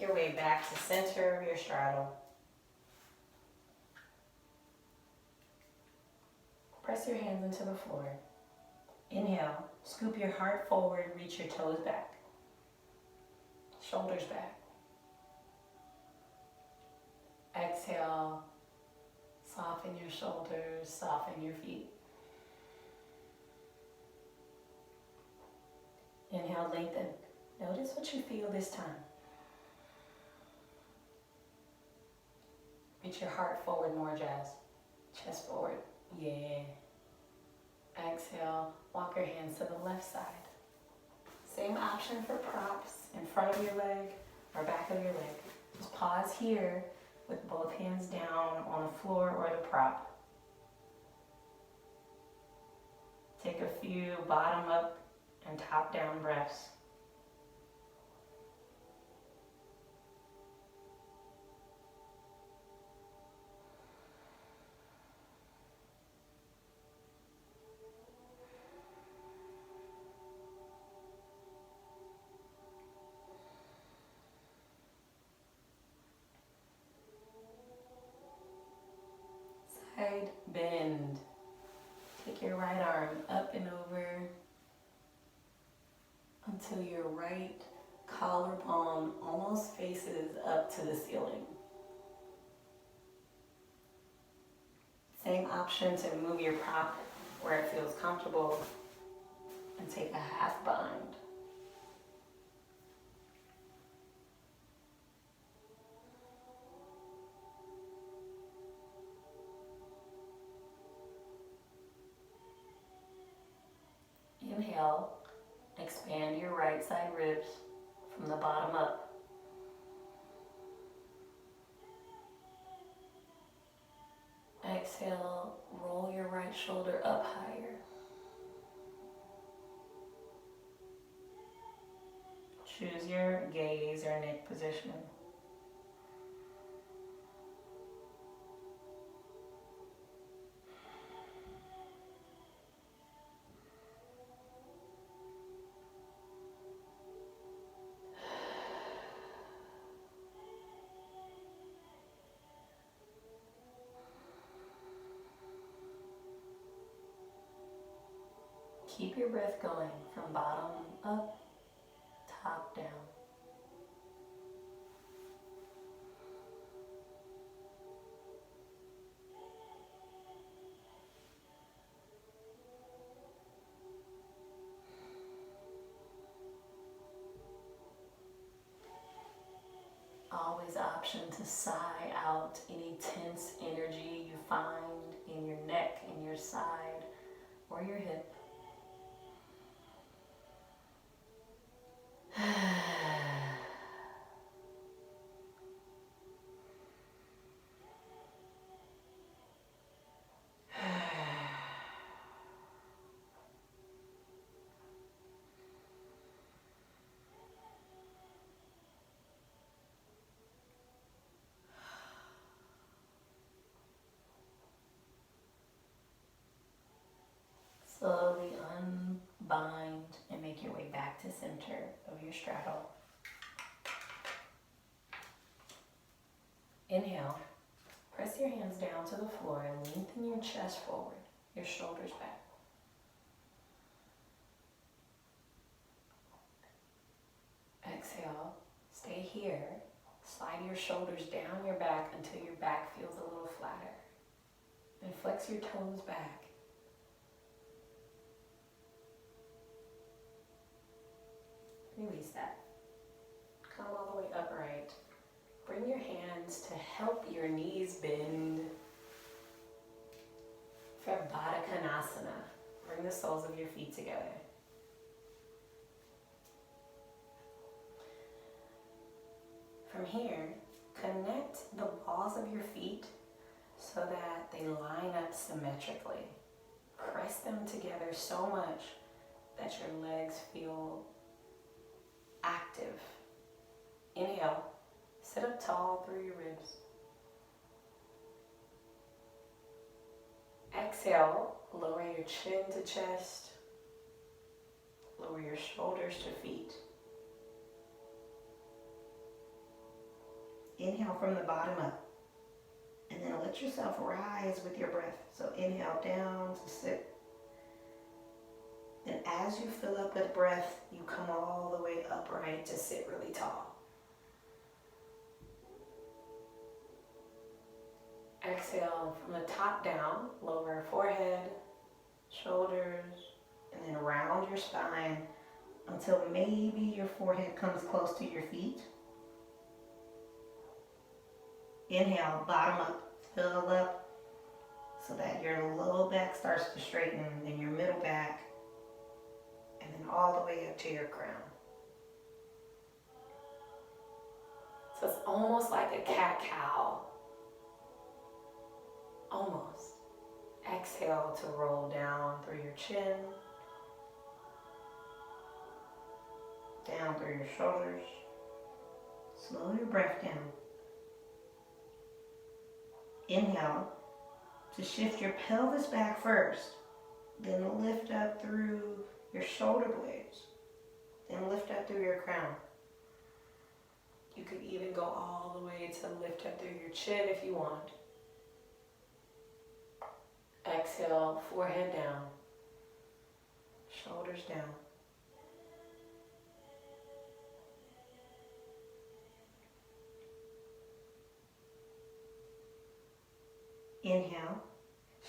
Make your way back to center of your straddle. Press your hands into the floor. Inhale, scoop your heart forward, reach your toes back. Shoulders back. Exhale, soften your shoulders, soften your feet. Inhale, lengthen. Notice what you feel this time. Reach your heart forward more, Jazz. Chest forward. Yeah. Exhale, walk your hands to the left side. Same option for props in front of your leg or back of your leg. Just pause here with both hands down on the floor or the prop. Take a few bottom up and top down breaths. Side bend. Take your right arm up and over until your right collarbone almost faces up to the ceiling. Same option to move your prop where it feels comfortable and take a half bind. Inhale, expand your right side ribs from the bottom up. Exhale, roll your right shoulder up higher. Choose your gaze or neck position. Keep your breath going from bottom up, top down. Always option to sigh out any tense energy you find in your neck, in your side, or your hip. Slowly unbind and make your way back to center of your straddle. Inhale, press your hands down to the floor and lengthen your chest forward, your shoulders back. Exhale, stay here, slide your shoulders down your back until your back feels a little flatter. Then flex your toes back. Release that. Come all the way upright. Bring your hands to help your knees bend for Baddha Konasana. Bring the soles of your feet together. From here, connect the balls of your feet so that they line up symmetrically. Press them together so much that your legs feel active. Inhale, sit up tall through your ribs. Exhale, lower your chin to chest, lower your shoulders to feet. Inhale from the bottom up. And then let yourself rise with your breath. So inhale down to sit. And as you fill up with breath, you come all the way upright to sit really tall. Exhale from the top down, lower forehead, shoulders, and then round your spine until maybe your forehead comes close to your feet. Inhale, bottom up, fill up so that your low back starts to straighten, then your middle back, and then all the way up to your crown. So it's almost like a cat-cow. Almost. Exhale to roll down through your chin, down through your shoulders. Slow your breath down. Inhale to shift your pelvis back first, then lift up through your shoulder blades, then lift up through your crown. You could even go all the way to lift up through your chin if you want. Exhale, forehead down, shoulders down. Inhale,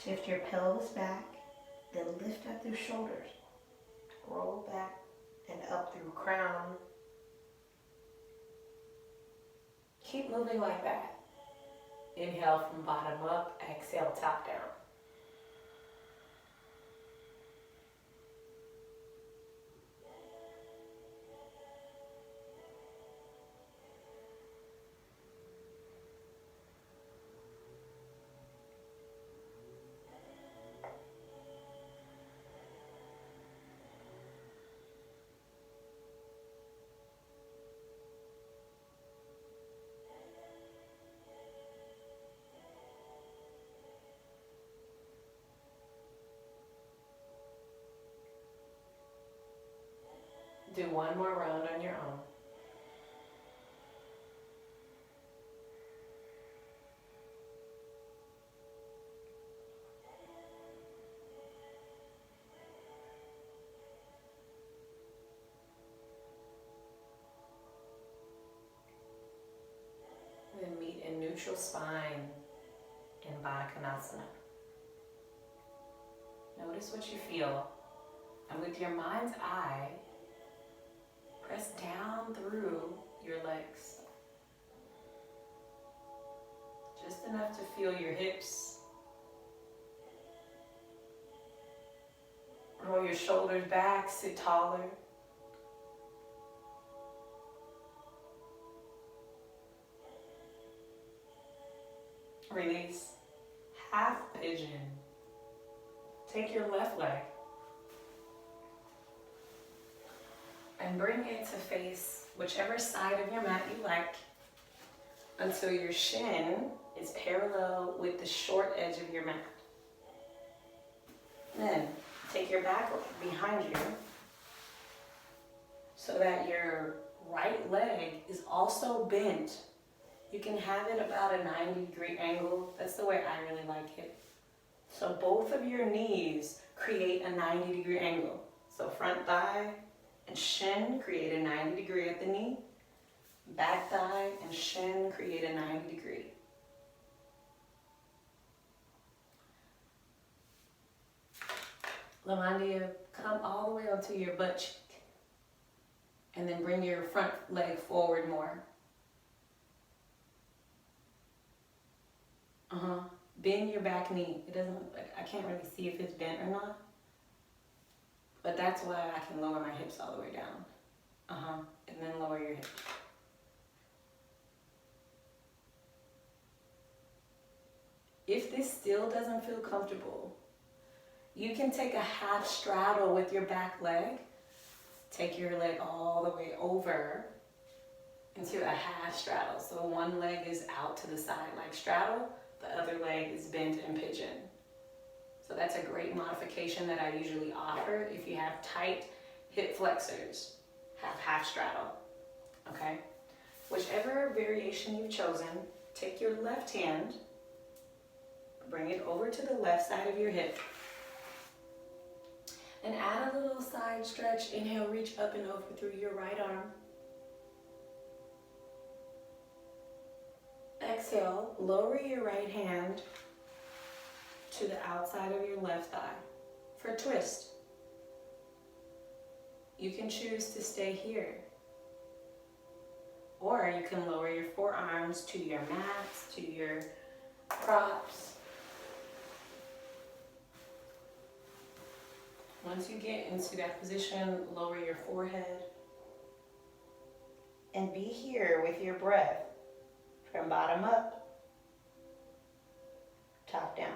shift your pelvis back, then lift up through shoulders. Roll back and up through crown. Keep moving like that. Inhale from bottom up, exhale top down. Do one more round on your own. Then meet in neutral spine in Baddha Konasana. Notice what you feel, and with your mind's eye, press down through your legs. Just enough to feel your hips. Roll your shoulders back, sit taller. Release. Half pigeon. Take your left leg and bring it to face whichever side of your mat you like until your shin is parallel with the short edge of your mat. Then take your back leg behind you so that your right leg is also bent. You can have it about a 90-degree angle. That's the way I really like it. So both of your knees create a 90-degree angle. So front thigh and shin create a 90-degree at the knee. Back thigh and shin create a 90-degree. Lavandia, come all the way onto your butt cheek. And then bring your front leg forward more. Bend your back knee. It doesn't, I can't really see if it's bent or not. But that's why I can lower my hips all the way down. And then lower your hips. If this still doesn't feel comfortable, you can take a half straddle with your back leg. Take your leg all the way over into a half straddle. So one leg is out to the side like straddle. The other leg is bent in pigeon. So that's a great modification that I usually offer if you have tight hip flexors. Have half straddle, okay? whichever variation you've chosen, take your left hand, bring it over to the left side of your hip, and add a little side stretch. Inhale, reach up and over through your right arm. Exhale, lower your right hand to the outside of your left thigh for a twist. You can choose to stay here, or you can lower your forearms to your mats, to your props. Once you get into that position, lower your forehead and be here with your breath from bottom up, top down.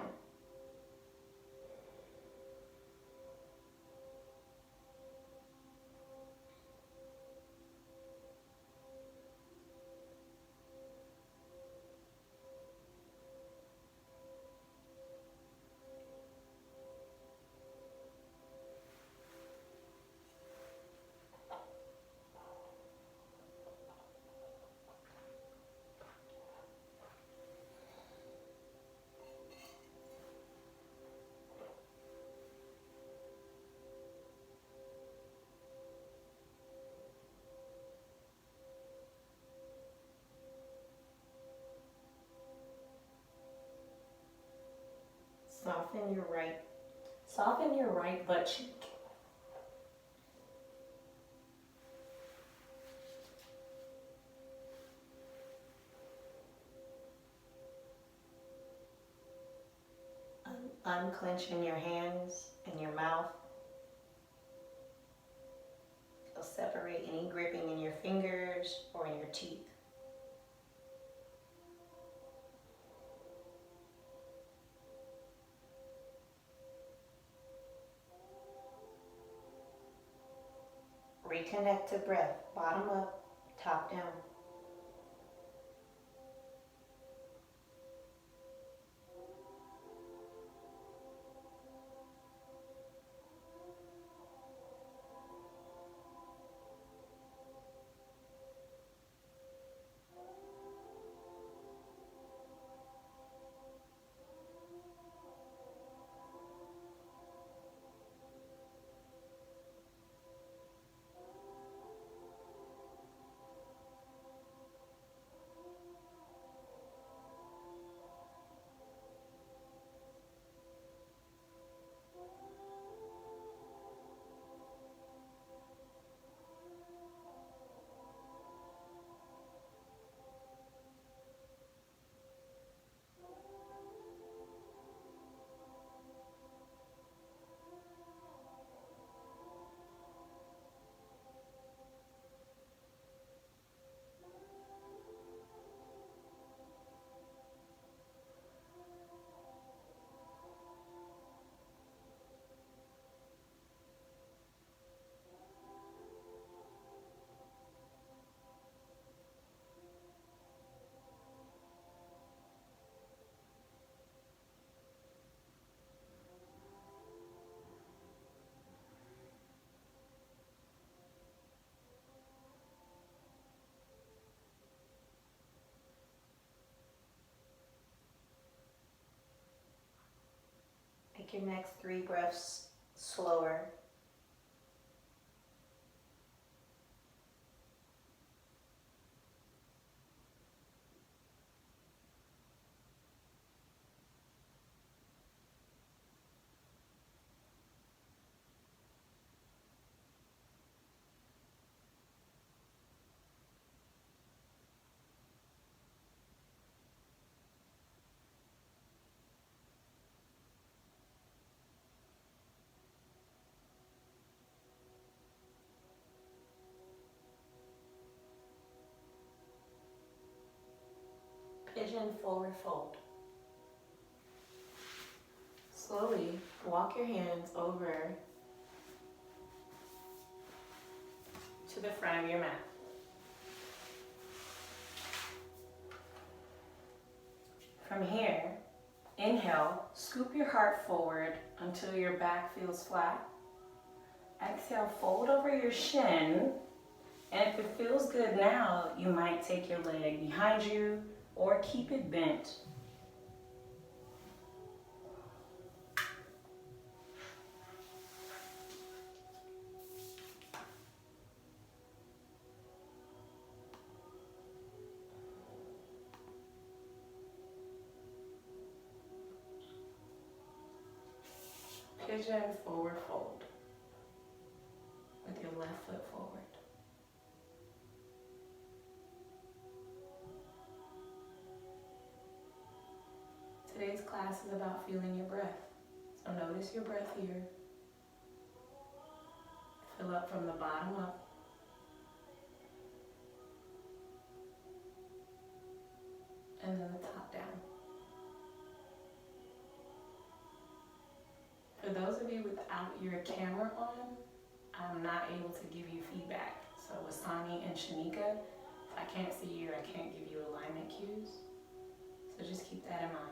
Soften your right butt cheek. Unclenching your hands and your mouth. You'll separate any gripping in your fingers or in your teeth. Reconnect to breath, bottom up, top down. Take your next 3 breaths slower. Pigeon forward fold. Slowly walk your hands over to the front of your mat. From here, inhale, scoop your heart forward until your back feels flat. Exhale, fold over your shin And if it feels good now, you might take your leg behind you or keep it bent. Pigeon forward fold with your left foot forward. Today's class is about feeling your breath. So notice your breath here. Fill up from the bottom up. And then the top down. For those of you without your camera on, I'm not able to give you feedback. So Wasani and Shanika, if I can't see you, I can't give you alignment cues. So just keep that in mind.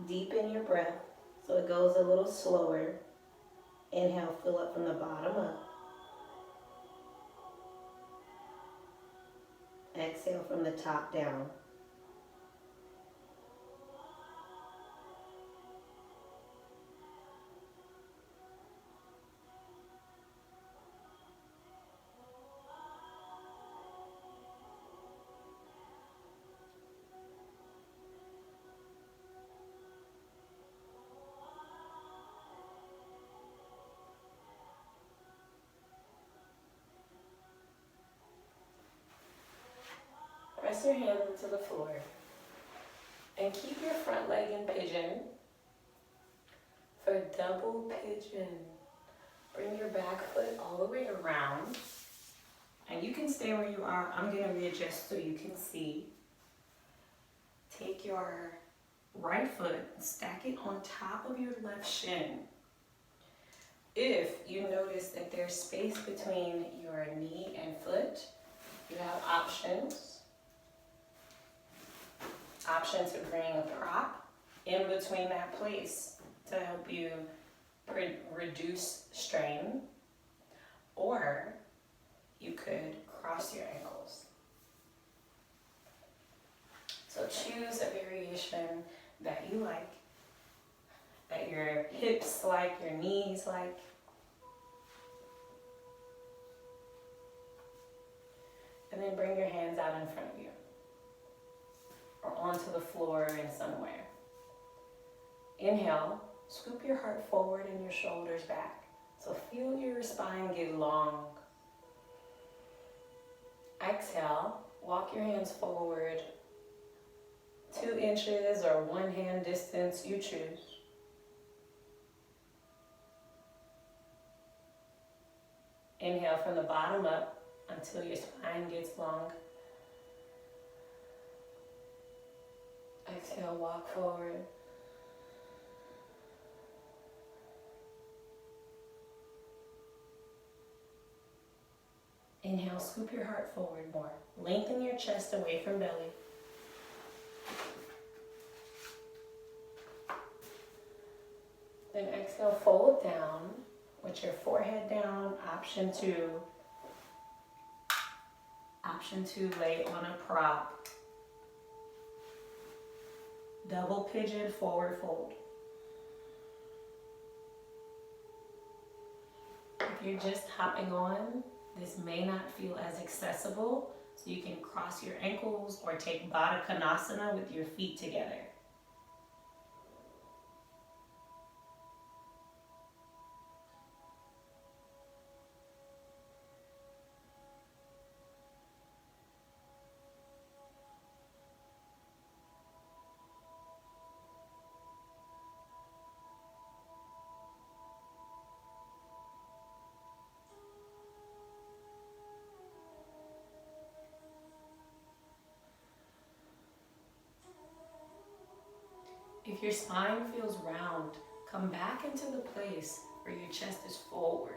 Deepen your breath so it goes a little slower. Inhale, fill up from the bottom up. Exhale from the top down. Press your hands into the floor and keep your front leg in pigeon for double pigeon. Bring your back foot all the way around, and you can stay where you are. I'm going to readjust so you can see. Take your right foot, stack it on top of your left shin. If you notice that there's space between your knee and foot, you have options. Option to bring a prop in between that place to help you reduce strain, or you could cross your ankles. So choose a variation that you like, that your hips like, your knees like. And then bring your hands out in front of you, or onto the floor and somewhere. Inhale, scoop your heart forward and your shoulders back. So feel your spine get long. Exhale, walk your hands forward 2 inches or 1 hand distance, you choose. Inhale from the bottom up until your spine gets long. Exhale, walk forward. Inhale, scoop your heart forward more. Lengthen your chest away from belly. Then exhale, fold down with your forehead down. Option two, lay on a prop. Double pigeon, forward fold. If you're just hopping on, this may not feel as accessible, so you can cross your ankles or take Baddha Konasana with your feet together. If your spine feels round, come back into the place where your chest is forward.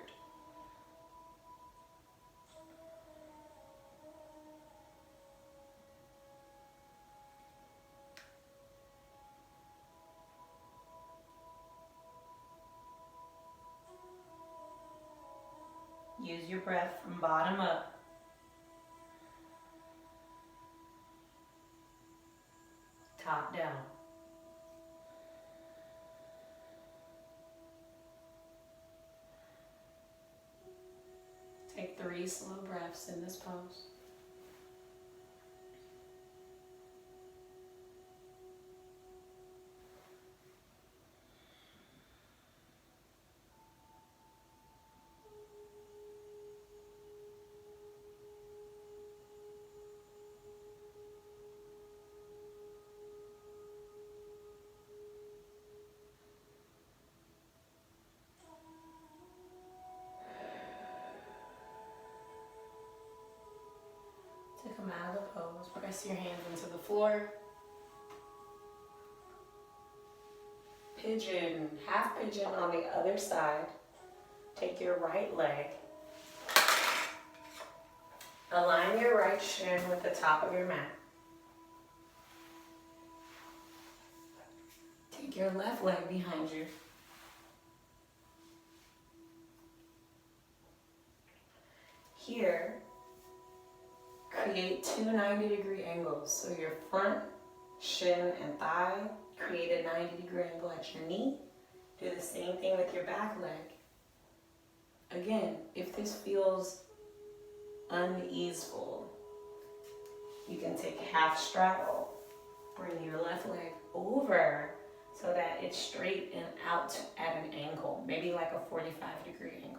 Use your breath from bottom up. Top down. Take 3 slow breaths in this pose. To come out of the pose, press your hands into the floor. Pigeon, half pigeon on the other side. Take your right leg. Align your right shin with the top of your mat. Take your left leg behind you. Here, create 2 90-degree angles. So your front shin and thigh create a 90-degree angle at your knee. Do the same thing with your back leg. Again, if this feels uneaseful, you can take half straddle. Bring your left leg over so that it's straight and out at an angle, maybe like a 45-degree angle.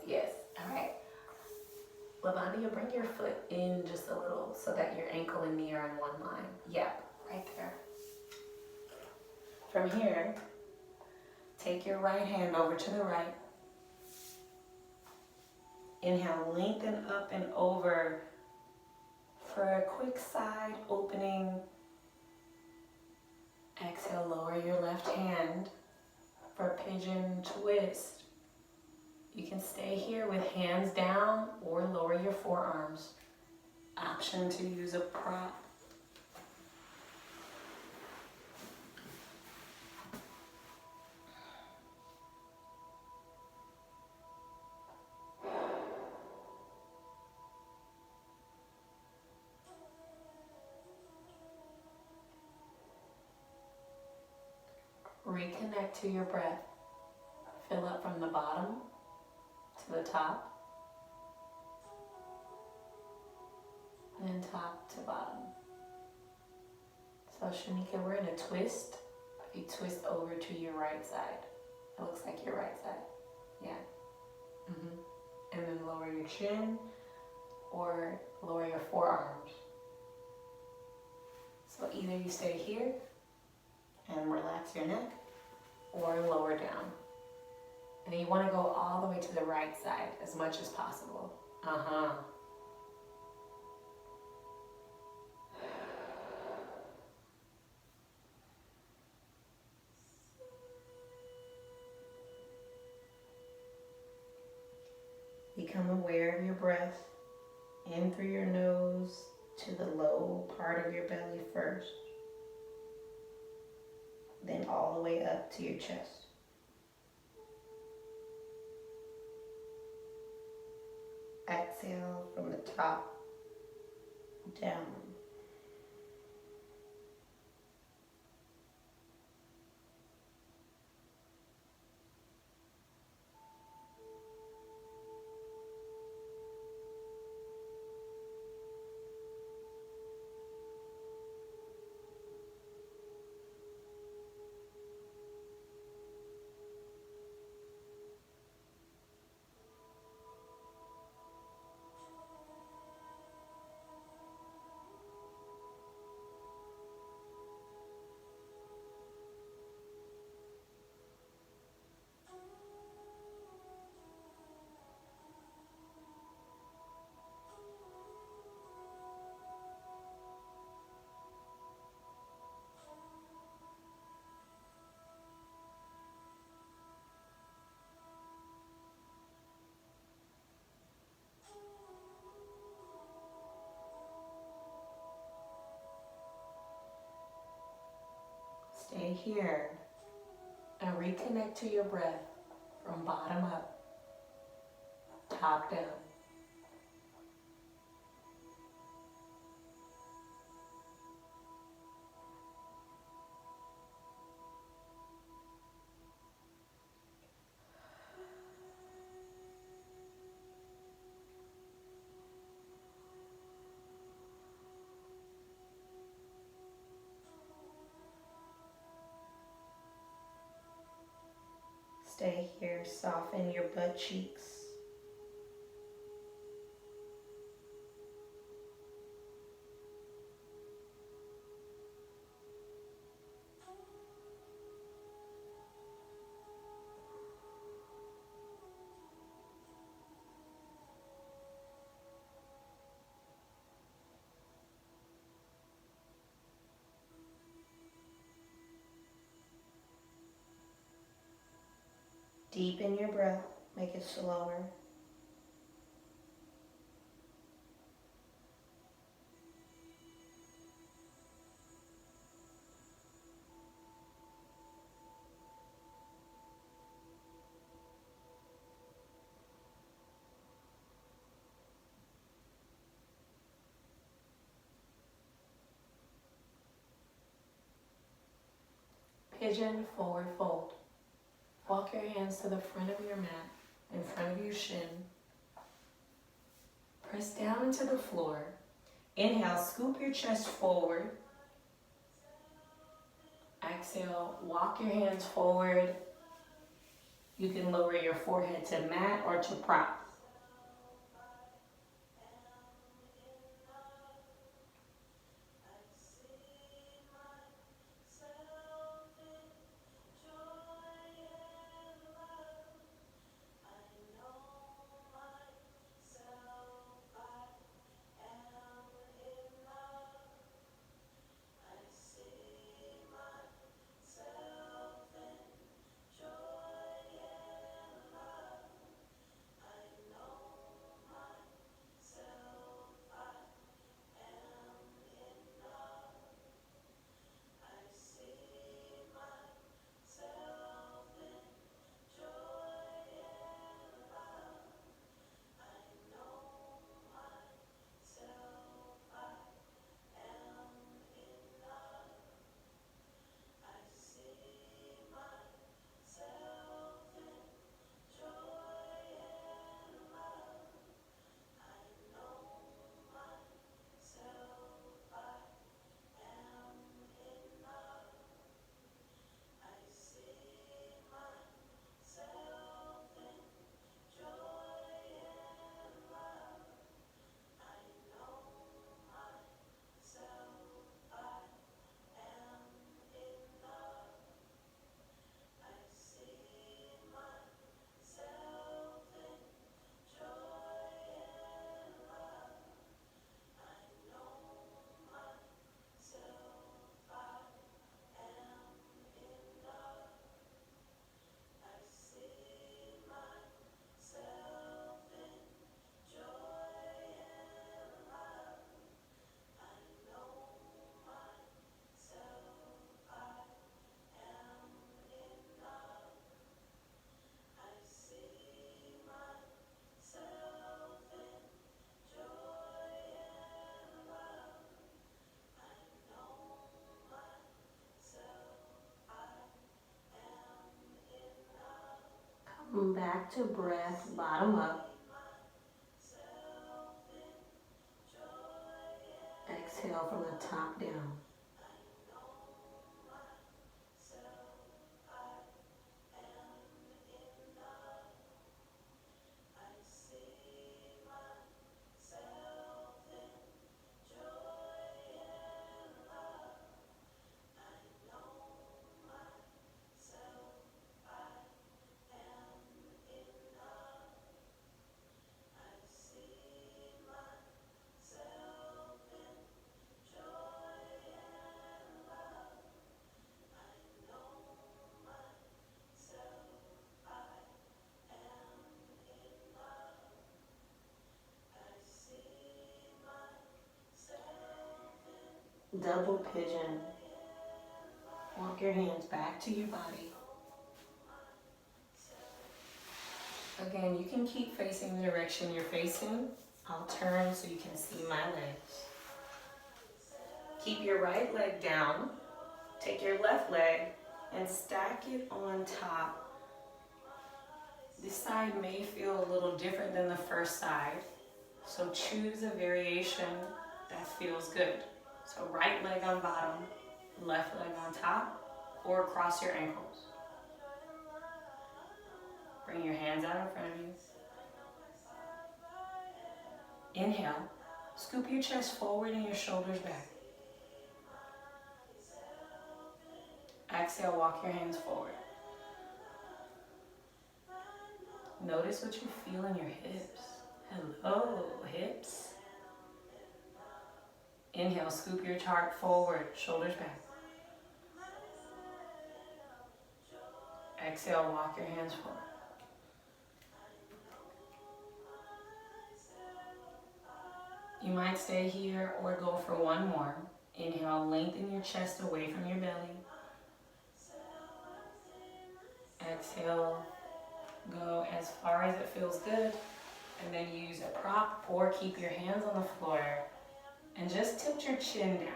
Yes. All right. Lavandia, bring your foot in just a little so that your ankle and knee are in one line. Yep, right there. From here, take your right hand over to the right. Inhale, lengthen up and over for a quick side opening. Exhale, lower your left hand for pigeon twist. You can stay here with hands down or lower your forearms. Option to use a prop. Reconnect to your breath. Fill up from the bottom to the top, and then top to bottom. So Shanika, we're in a twist. If you twist over to your right side, it looks like your right side. Yeah. And then lower your chin or lower your forearms. So either you stay here and relax your neck or lower down. And then you want to go all the way to the right side as much as possible. Become aware of your breath in through your nose to the low part of your belly first, then all the way up to your chest. Exhale from the top down. Stay here and reconnect to your breath from bottom up, top down. Stay here, soften your butt cheeks. Deepen your breath, make it slower. Pigeon forward fold. Walk your hands to the front of your mat, in front of your shin. Press down into the floor. Inhale, scoop your chest forward. Exhale, walk your hands forward. You can lower your forehead to mat or to prop. back to breath, bottom up. Exhale from the top down. Double pigeon. Walk your hands back to your body. Again, you can keep facing the direction you're facing. I'll turn so you can see my legs. Keep your right leg down. Take your left leg and stack it on top. This side may feel a little different than the first side, so choose a variation that feels good. So right leg on bottom, left leg on top, or cross your ankles. Bring your hands out in front of you. Inhale, scoop your chest forward and your shoulders back. Exhale, walk your hands forward. Notice what you feel in your hips. Hello, hips. Inhale, scoop your heart forward, shoulders back. Exhale, walk your hands forward. You might stay here or go for one more. Inhale, lengthen your chest away from your belly. Exhale, go as far as it feels good. And then use a prop or keep your hands on the floor. And just tilt your chin down.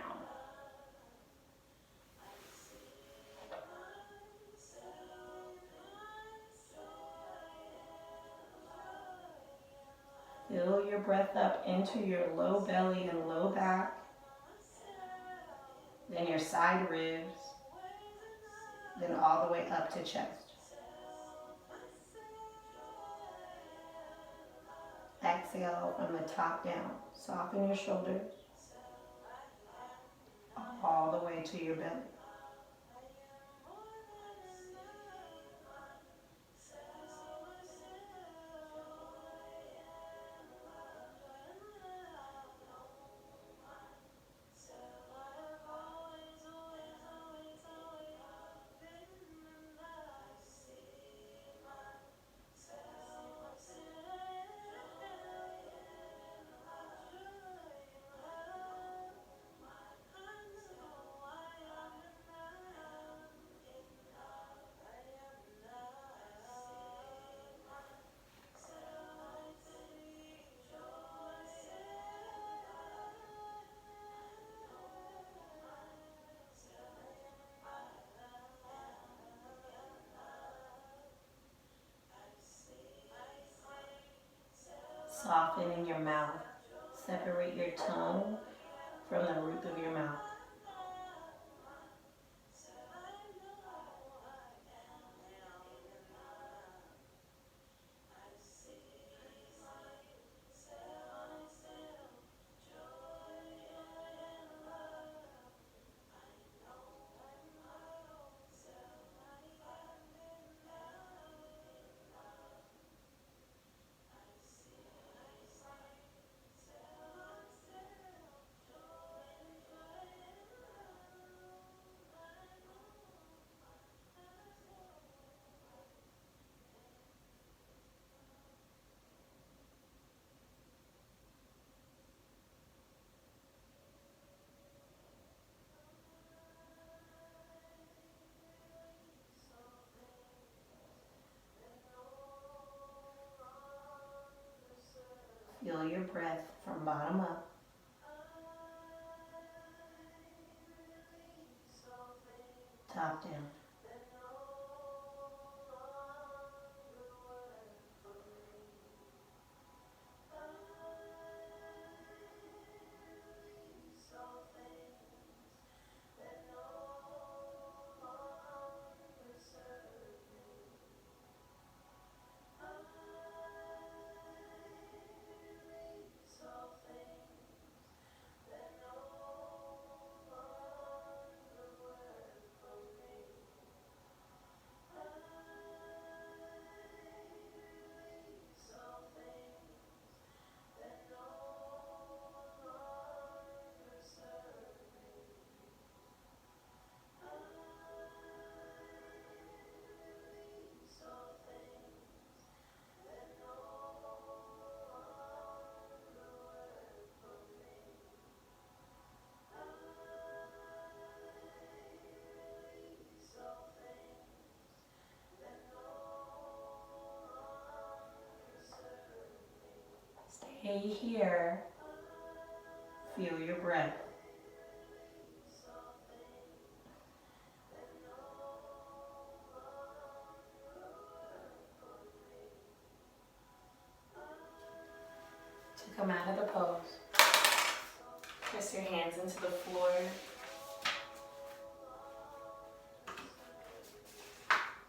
Fill your breath up into your low belly and low back. Then your side ribs. Then all the way up to chest. Exhale from the top down. Soften your shoulders. All the way to your belly. Soften in your mouth. Separate your tongue from the roof of your mouth. Feel your breath from bottom up. Top down. stay here. Feel your breath. To come out of the pose, press your hands into the floor.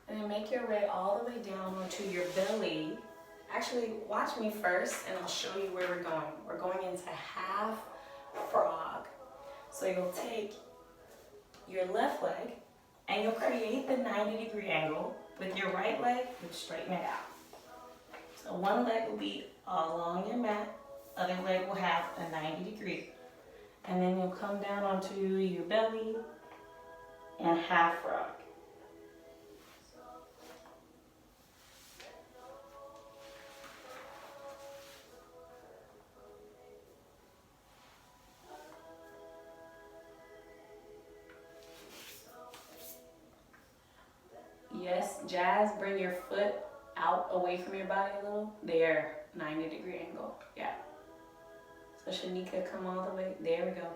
And then make your way all the way down onto your belly. Actually, watch me first and I'll show you where we're going. We're going into half frog. So you'll take your left leg and you'll create the 90-degree angle with your right leg, you'll straighten it out. So one leg will be along your mat, other leg will have a 90-degree. And then you'll come down onto your belly and half frog. Yes, Jazz, bring your foot out away from your body a little. There, 90-degree angle. Yeah. So Shanika, come all the way. There we go.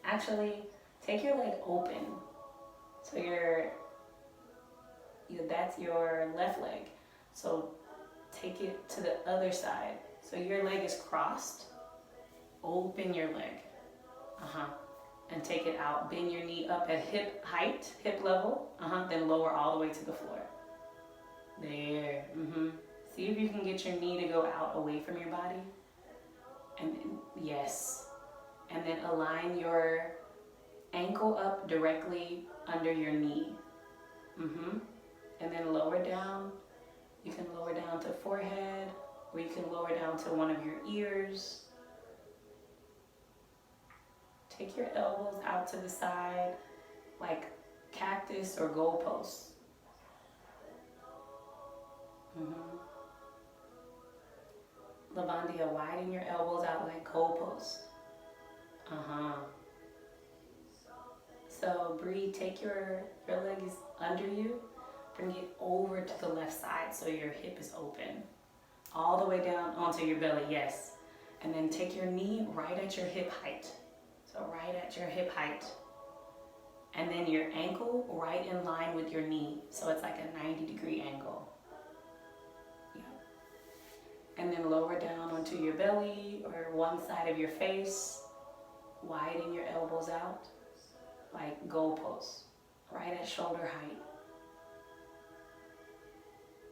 Actually, take your leg open. So that's your left leg. So take it to the other side. So your leg is crossed. Open your leg. And take it out. Bend your knee up at hip height, hip level. Then lower all the way to the floor. There. See if you can get your knee to go out away from your body. And then, yes. And then align your ankle up directly under your knee. And then lower down. You can lower down to forehead, or you can lower down to one of your ears. Take your elbows out to the side, like cactus or goalposts. Lavandia, widen your elbows out like goalposts. So breathe, take your leg is under you, bring it over to the left side so your hip is open. All the way down onto your belly, yes. And then take your knee right at your hip height. So right at your hip height. And then your ankle right in line with your knee. So it's like a 90-degree angle. Yeah. And then lower down onto your belly or one side of your face. Widen your elbows out like goalposts, right at shoulder height.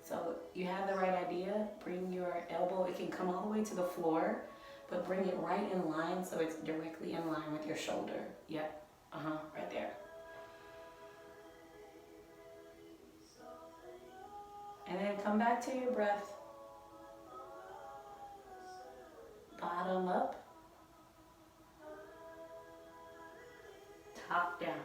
So you have the right idea. Bring your elbow, it can come all the way to the floor, but bring it right in line so it's directly in line with your shoulder. Yep, right there. And then come back to your breath. Bottom up. Top down.